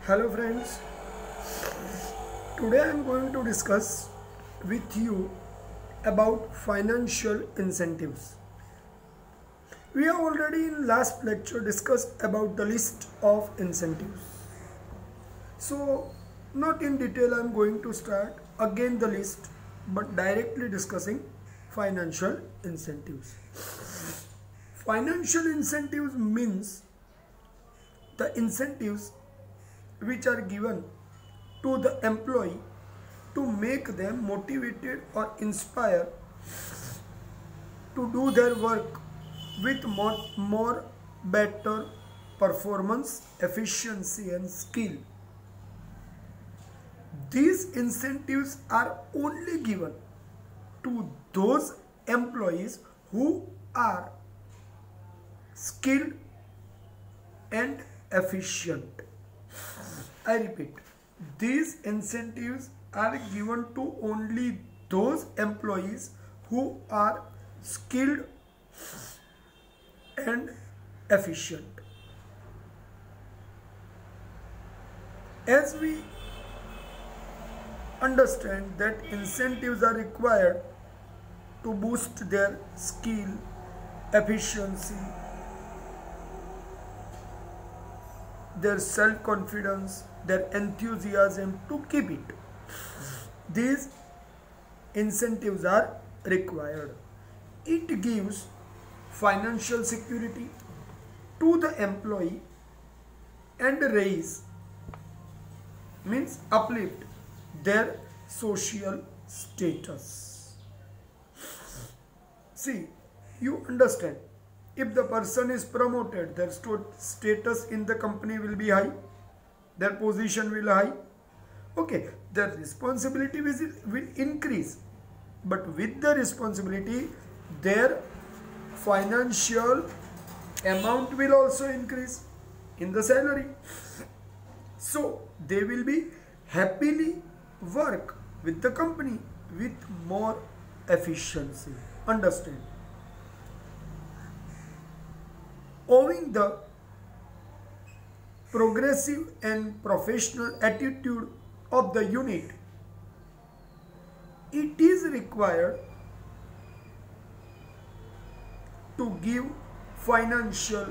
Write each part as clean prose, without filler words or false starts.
Hello friends, today I am going to discuss with you about financial incentives. We have already in last lecture discussed about the list of incentives. So not in detail I am going to start again the list but directly discussing financial incentives. Financial incentives means the incentives which are given to the employee to make them motivated or inspired to do their work with more better performance, efficiency and skill. These incentives are only given to those employees who are skilled and efficient. I repeat, these incentives are given to only those employees who are skilled and efficient. As we understand that incentives are required to boost their skill, efficiency, their self-confidence, their enthusiasm to keep it. These incentives are required. It gives financial security to the employee and raise, means uplift their social status. See, you understand, if the person is promoted, their status in the company will be high, their position will high. Okay, their responsibility will increase, but with the responsibility, their financial amount will also increase in the salary. So they will be happily work with the company with more efficiency. Understand? Owing the progressive and professional attitude of the unit, it is required to give financial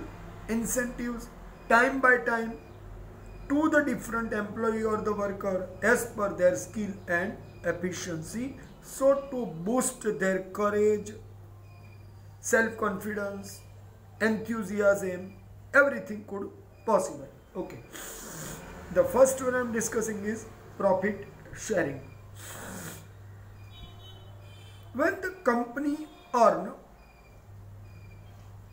incentives time by time to the different employee or the worker as per their skill and efficiency, so to boost their courage, self-confidence, enthusiasm, everything could possible. Okay, the first one I am discussing is profit sharing. When the company earn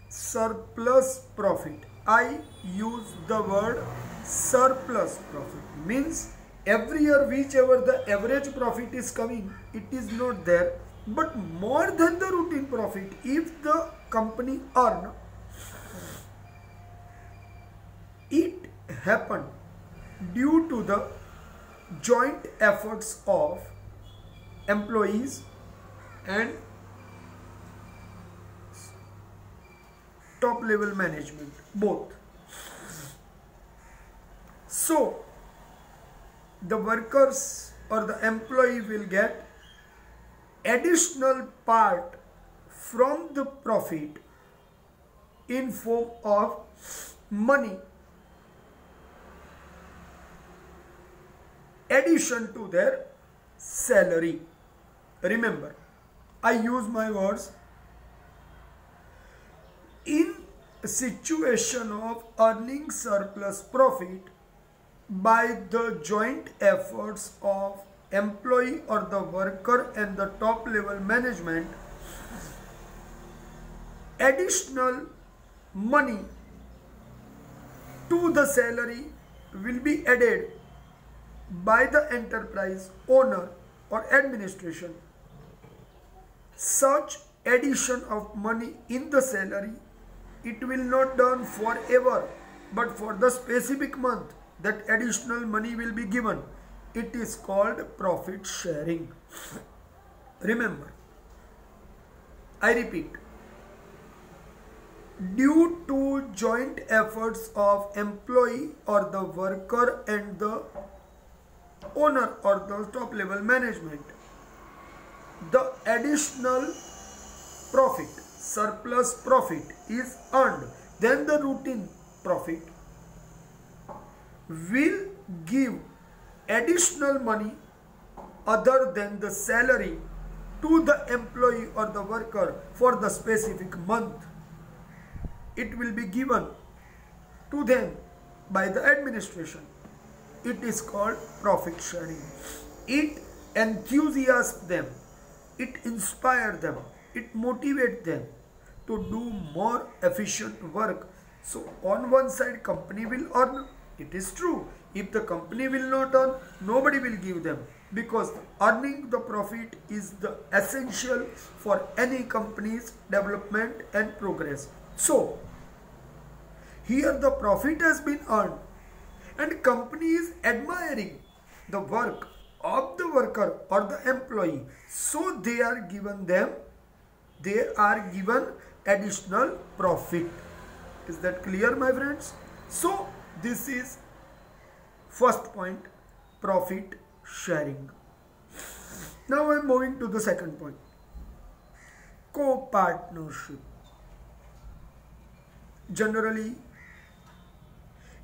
surplus profit, I use the word surplus profit, means every year whichever the average profit is coming, it is not there, but more than the routine profit if the company earn. It happened due to the joint efforts of employees and top level management, both. So the workers or the employee will get additional part from the profit in form of money, addition to their salary. Remember, I use my words. In a situation of earning surplus profit by the joint efforts of employee or the worker and the top level management, additional money to the salary will be added by the enterprise owner or administration. Such addition of money in the salary, it will not done forever, but for the specific month that additional money will be given. It is called profit sharing. Remember, I repeat, due to joint efforts of employee or the worker and the owner or the top level management. The additional profit, surplus profit is earned, then the routine profit will give additional money other than the salary to the employee or the worker for the specific month. It will be given to them by the administration. It is called profit sharing. It enthusiasms them, it inspires them, it motivates them to do more efficient work. So on one side company will earn, it is true. If the company will not earn, nobody will give them, because earning the profit is the essential for any company's development and progress. So here the profit has been earned and company is admiring the work of the worker or the employee, so they are given additional profit. Is that clear, my friends? So this is first point, profit sharing. Now I am moving to the second point, co-partnership. Generally,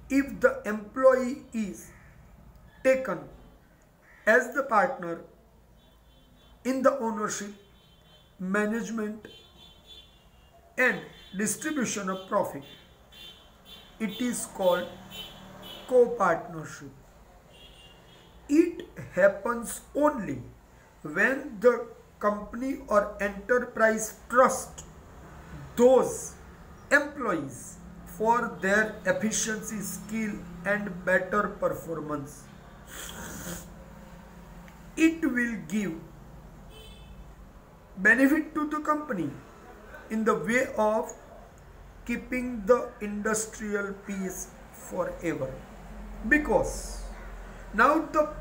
if the employee is taken as the partner in the ownership, management and distribution of profit, it is called co-partnership. It happens only when the company or enterprise trusts those employees for their efficiency, skill and better performance. It will give benefit to the company in the way of keeping the industrial peace forever, because now the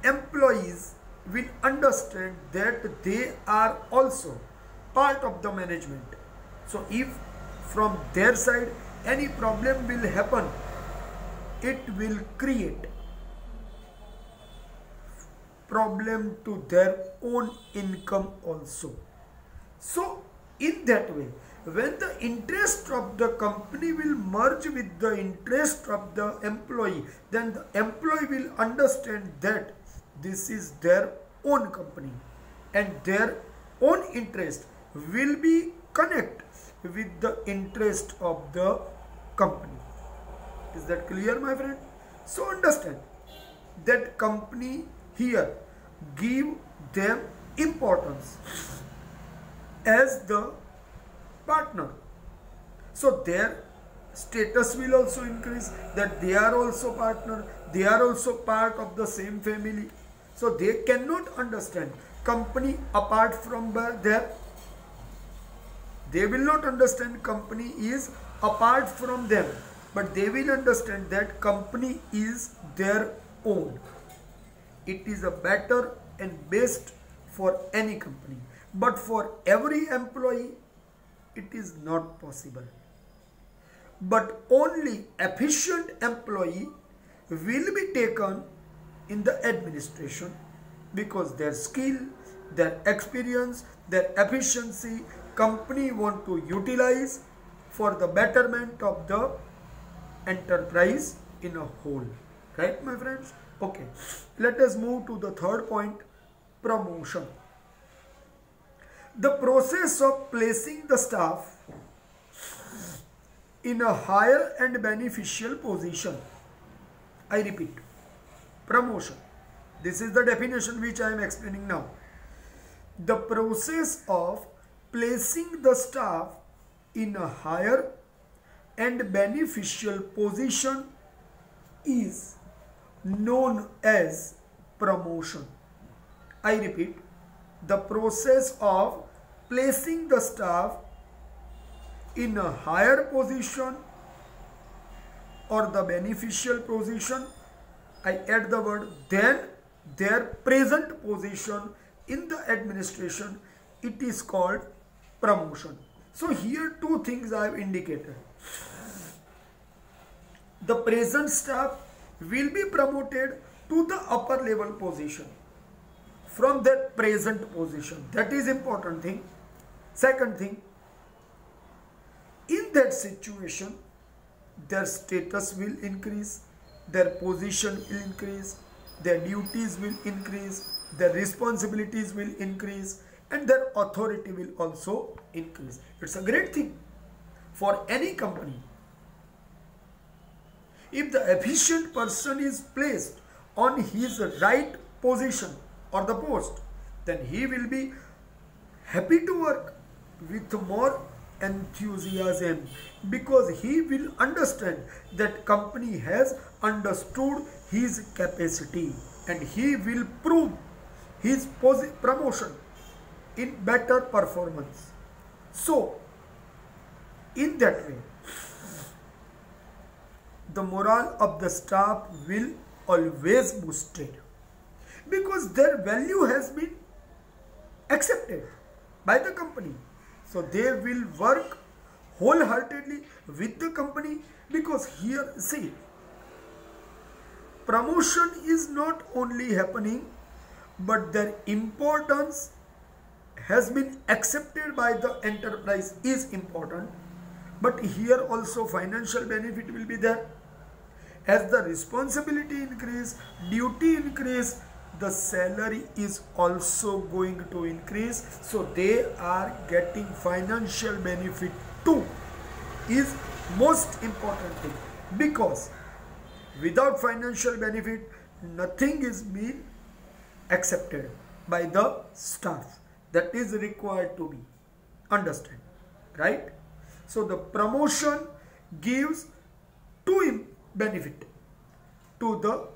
employees will understand that they are also part of the management. So if from their side any problem will happen, it will create problem to their own income also. So in that way, when the interest of the company will merge with the interest of the employee, then the employee will understand that this is their own company and their own interest will be connect with the interest of the company. Is that clear, my friend? So understand that company here give them importance as the partner, so their status will also increase, that they are also partner, they are also part of the same family. So they cannot understand company apart from their, they will not understand company is apart from them, but they will understand that company is their own. It is a better and best for any company, but for every employee it is not possible. But only efficient employee will be taken in the administration, because their skill, their experience, their efficiency company want to utilize for the betterment of the enterprise in a whole. Right, my friends? Okay, let us move to the third point, promotion. The process of placing the staff in a higher and beneficial position. I repeat, promotion. This is the definition which I am explaining now. The process of placing the staff in a higher and beneficial position is known as promotion. I repeat, the process of placing the staff in a higher position or the beneficial position, I add the word than their present position in the administration, it is called promotion. So here two things I have indicated. The present staff will be promoted to the upper level position from their present position. That is important thing. Second thing, in that situation, their status will increase, their position will increase, their duties will increase, their responsibilities will increase, and their authority will also increase. It's a great thing for any company. If the efficient person is placed on his right position or the post, then he will be happy to work with more enthusiasm, because he will understand that company has understood his capacity and he will prove his promotion in better performance. So, in that way, the morale of the staff will always boosted, because their value has been accepted by the company. So they will work wholeheartedly with the company, because here, see, promotion is not only happening, but their importance has been accepted by the enterprise is important. But here also financial benefit will be there. As the responsibility increase, duty increase, the salary is also going to increase. So they are getting financial benefit too, is most important thing, because without financial benefit nothing is being accepted by the staff. That is required to be understand, right? So the promotion gives two benefit to the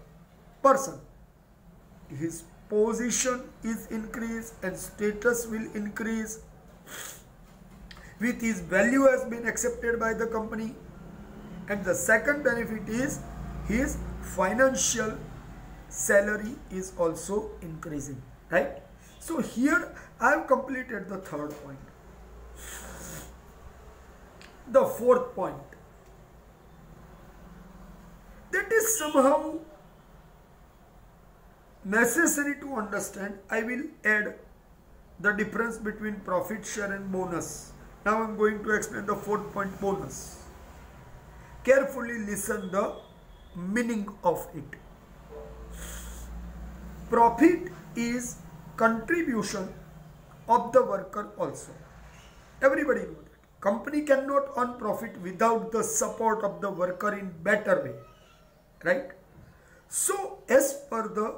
person. His position is increased and status will increase, with his value has been accepted by the company. And the second benefit is his financial salary is also increasing, right? So here I have completed the third point. The fourth point, that is somehow necessary to understand. I will add the difference between profit share and bonus. Now I am going to explain the fourth point, bonus. Carefully listen the meaning of it. Profit is contribution of the worker also. Everybody knows that. Company cannot earn profit without the support of the worker in better way, right? So as per the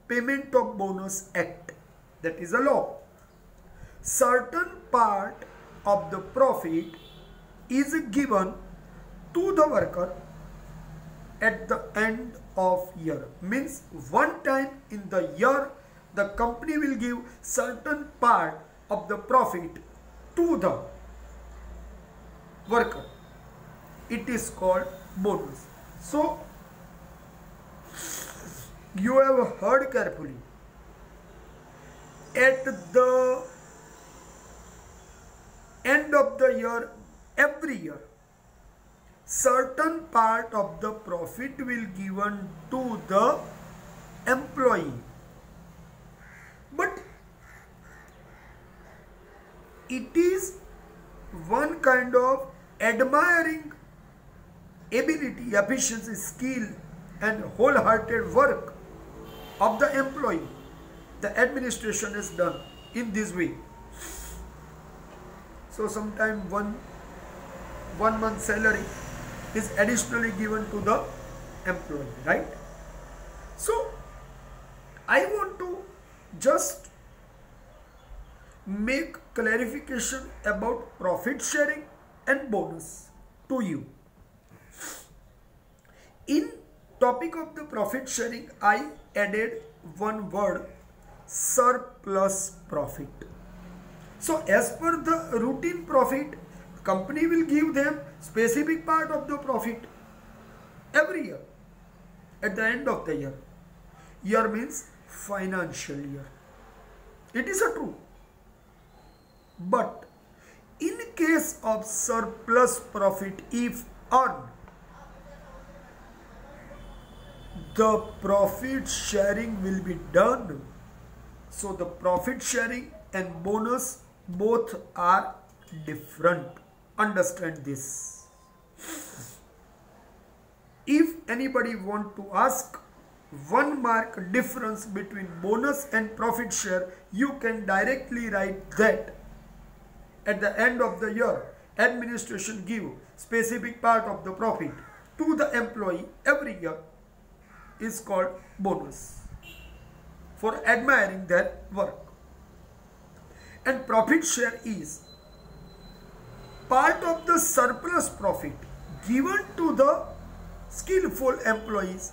Payment of Bonus Act, that is a law, certain part of the profit is given to the worker at the end of year. Means one time in the year the company will give certain part of the profit to the worker. It is called bonus. So you have heard carefully. At the end of the year, every year, certain part of the profit will given to the employee. But it is one kind of admiring ability, efficiency, skill and wholehearted work of the employee. The administration is done in this way. So sometime one month salary is additionally given to the employee, right? So I want to just make clarification about profit sharing and bonus to you. In topic of the profit sharing, I added one word, surplus profit. So as per the routine profit, company will give them specific part of the profit every year at the end of the year. Year means financial year. It is a true. But in case of surplus profit, if earned, the profit sharing will be done. So the profit sharing and bonus both are different. Understand this. If anybody want to ask 1 mark difference between bonus and profit share, you can directly write that at the end of the year, administration give specific part of the profit to the employee every year is called bonus for admiring their work. And profit share is part of the surplus profit given to the skillful employees,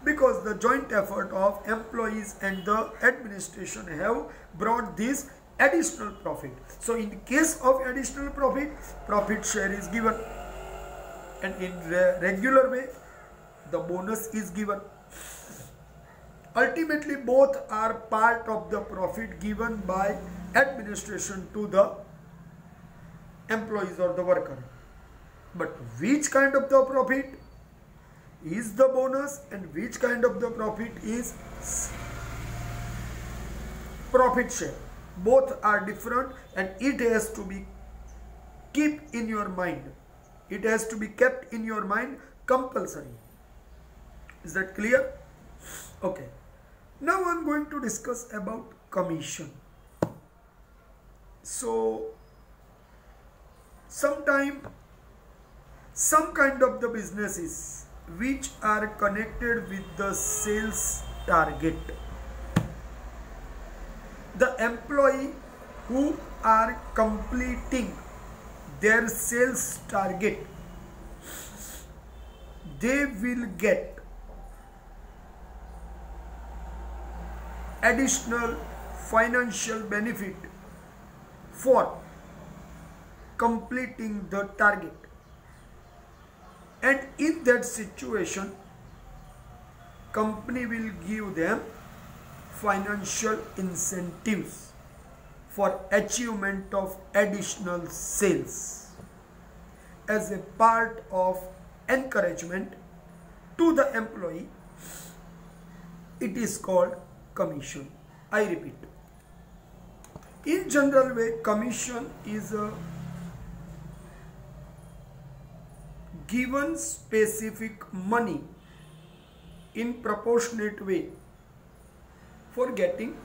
because the joint effort of employees and the administration have brought this additional profit. So in case of additional profit, profit share is given, and in regular way the bonus is given. Ultimately both are part of the profit given by administration to the employees or the worker. But which kind of the profit is the bonus and which kind of the profit is profit share? Both are different, and it has to be kept in your mind. It has to be kept in your mind compulsory. Is that clear? Okay. Now I am going to discuss about commission. So sometime some kind of the businesses which are connected with the sales target, the employee who are completing their sales target, they will get additional financial benefit for completing the target. And in that situation, company will give them financial incentives for achievement of additional sales as a part of encouragement to the employee. It is called commission. I repeat, in general way, commission is a given specific money in proportionate way for getting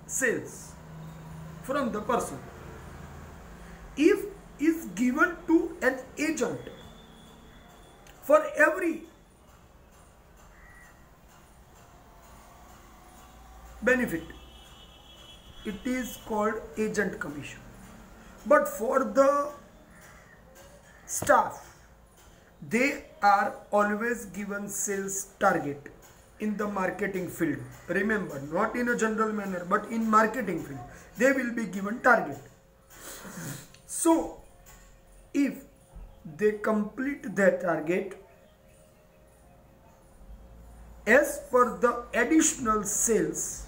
sales from the person. If is given to an agent for every benefit, it is called agent commission. But for the staff, they are always given sales target in the marketing field. Remember, not in a general manner, but in marketing field, they will be given target. So, if they complete their target, as per the additional sales,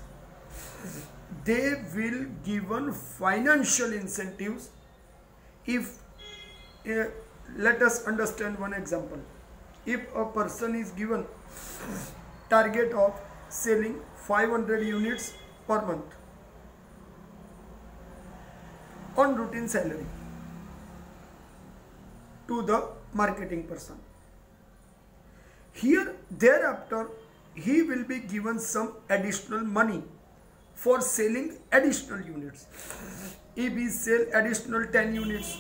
they will given financial incentives. If let us understand one example. If a person is given target of selling 500 units per month on routine salary to the marketing person, here thereafter he will be given some additional money for selling additional units. If he sell additional 10 units,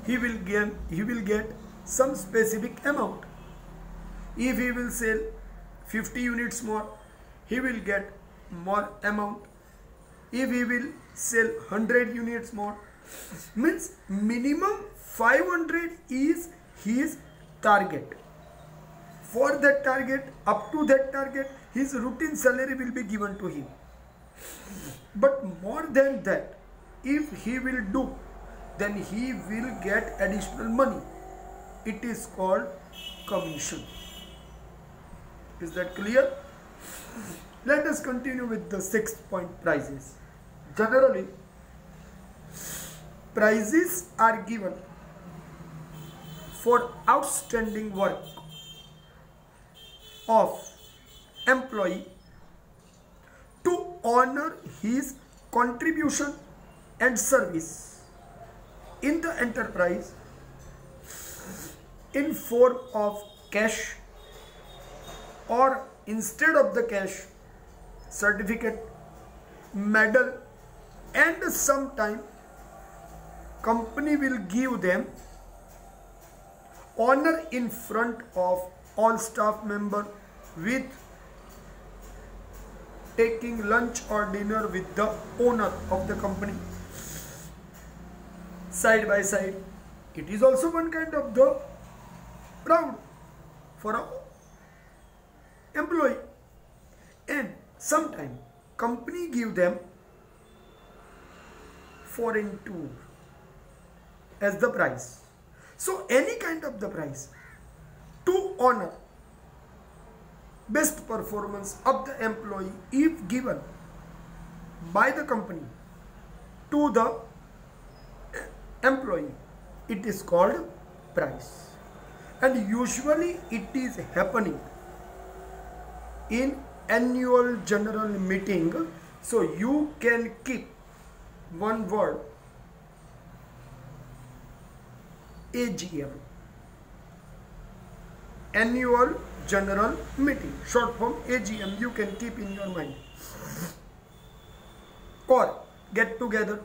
he will get some specific amount. If he will sell 50 units more, he will get more amount. If he will sell 100 units more, means minimum 500 is his target. For that target, up to that target, his routine salary will be given to him. But more than that, if he will do, then he will get additional money. It is called commission. Is that clear? Let us continue with the 6th point, prices. Generally, prizes are given for outstanding work of employee to honor his contribution and service in the enterprise in form of cash, or instead of the cash, certificate, medal, and sometime company will give them honor in front of all staff members with taking lunch or dinner with the owner of the company side by side. It is also one kind of the proud for an employee. And sometime company give them foreign tour as the prize. So any kind of the prize to honor best performance of the employee, if given by the company to the employee, it is called prize. And usually it is happening in annual general meeting. So you can keep one word, AGM, annual general meeting, short form AGM, you can keep in your mind, or get together,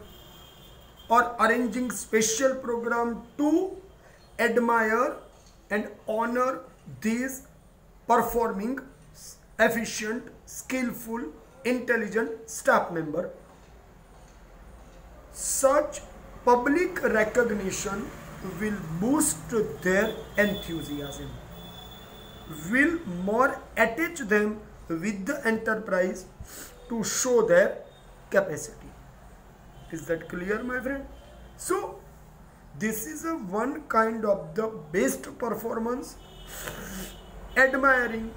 or arranging special program to admire and honor these performing, efficient, skillful, intelligent staff member. Such public recognition will boost their enthusiasm, will more attach them with the enterprise to show their capacity. Is that clear, my friend? So this is a one kind of the best performance admiring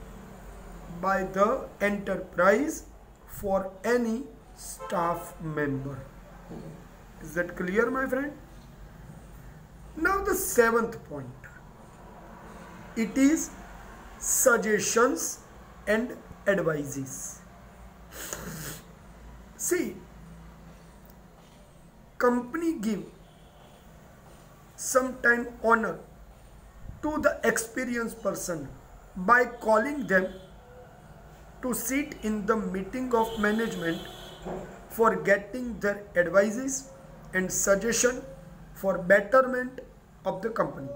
by the enterprise for any staff member. Is that clear, my friend? Now the seventh point, it is suggestions and advices. See, company give sometime honor to the experienced person by calling them to sit in the meeting of management for getting their advices and suggestion for betterment of the company.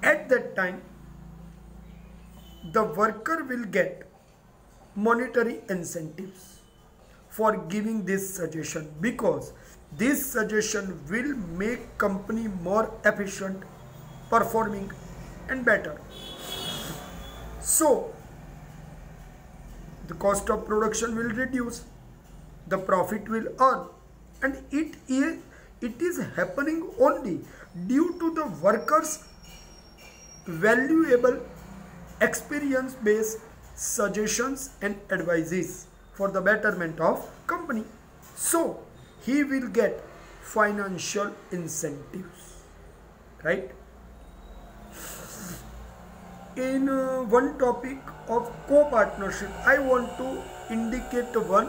At that time, the worker will get monetary incentives for giving this suggestion, because this suggestion will make company more efficient, performing and better. So the cost of production will reduce, the profit will earn, and it is happening only due to the workers' valuable experience based suggestions and advices for the betterment of company. So he will get financial incentives, right? In one topic of co-partnership, I want to indicate one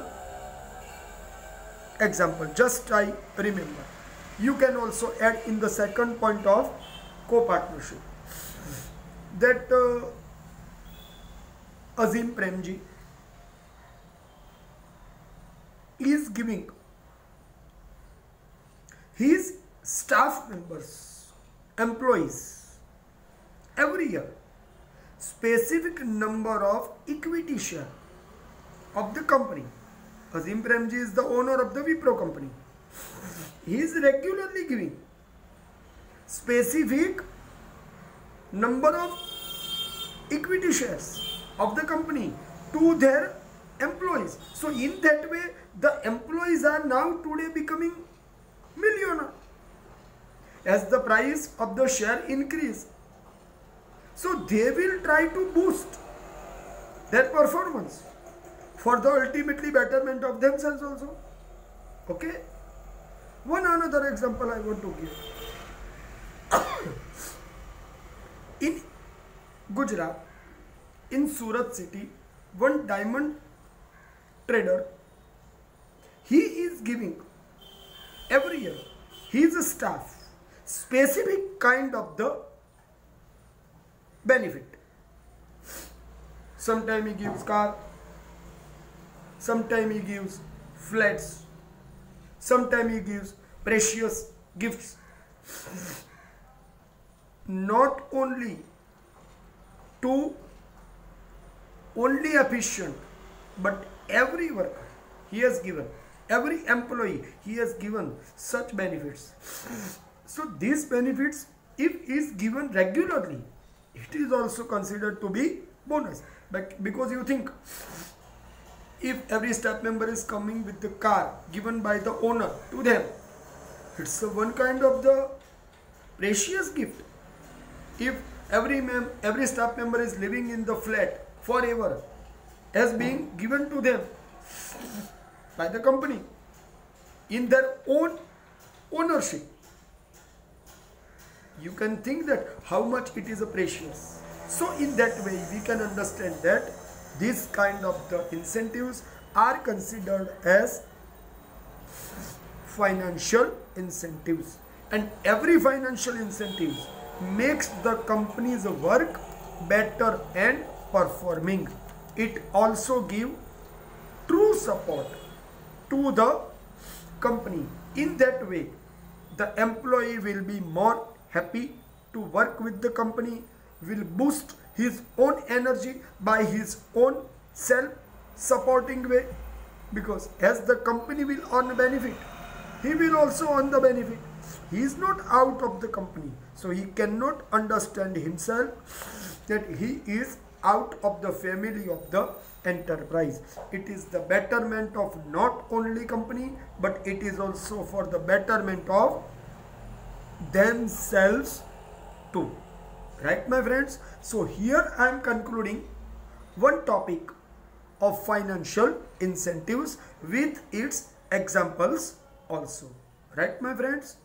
example. Just I remember. You can also add in the second point of co-partnership that Azim Premji is giving his staff members, employees, every year specific number of equity share of the company. Azim Premji is the owner of the Wipro company. He is regularly giving specific number of equity shares of the company to their employees. So in that way, the employees are now today becoming millionaire as the price of the share increase. So they will try to boost their performance. for the ultimately betterment of themselves also. Okay. One another example I want to give. In Gujarat, in Surat city, one diamond trader, he is giving every year his staff specific kind of the benefit. Sometimes he gives car, sometimes he gives flats, sometimes he gives precious gifts. Not only to only efficient, but every worker he has given, every employee he has given such benefits. So these benefits, if is given regularly, it is also considered to be bonus. But because you think, if every staff member is coming with the car given by the owner to them, it's one kind of the precious gift. If every staff member is living in the flat forever, as being given to them by the company in their own ownership, you can think that how much it is a precious. So in that way we can understand that this kind of the incentives are considered as financial incentives, and every financial incentives makes the company's work better and performing. It also gives true support to the company. In that way, the employee will be more happy to work with the company, will boost his own energy by his own self-supporting way, because as the company will earn benefit, he will also earn the benefit. He is not out of the company, so he cannot understand himself that he is out of the family of the enterprise. It is the betterment of not only company, but it is also for the betterment of themselves too. Right, my friends? So here I am concluding one topic of financial incentives with its examples also. Right, my friends?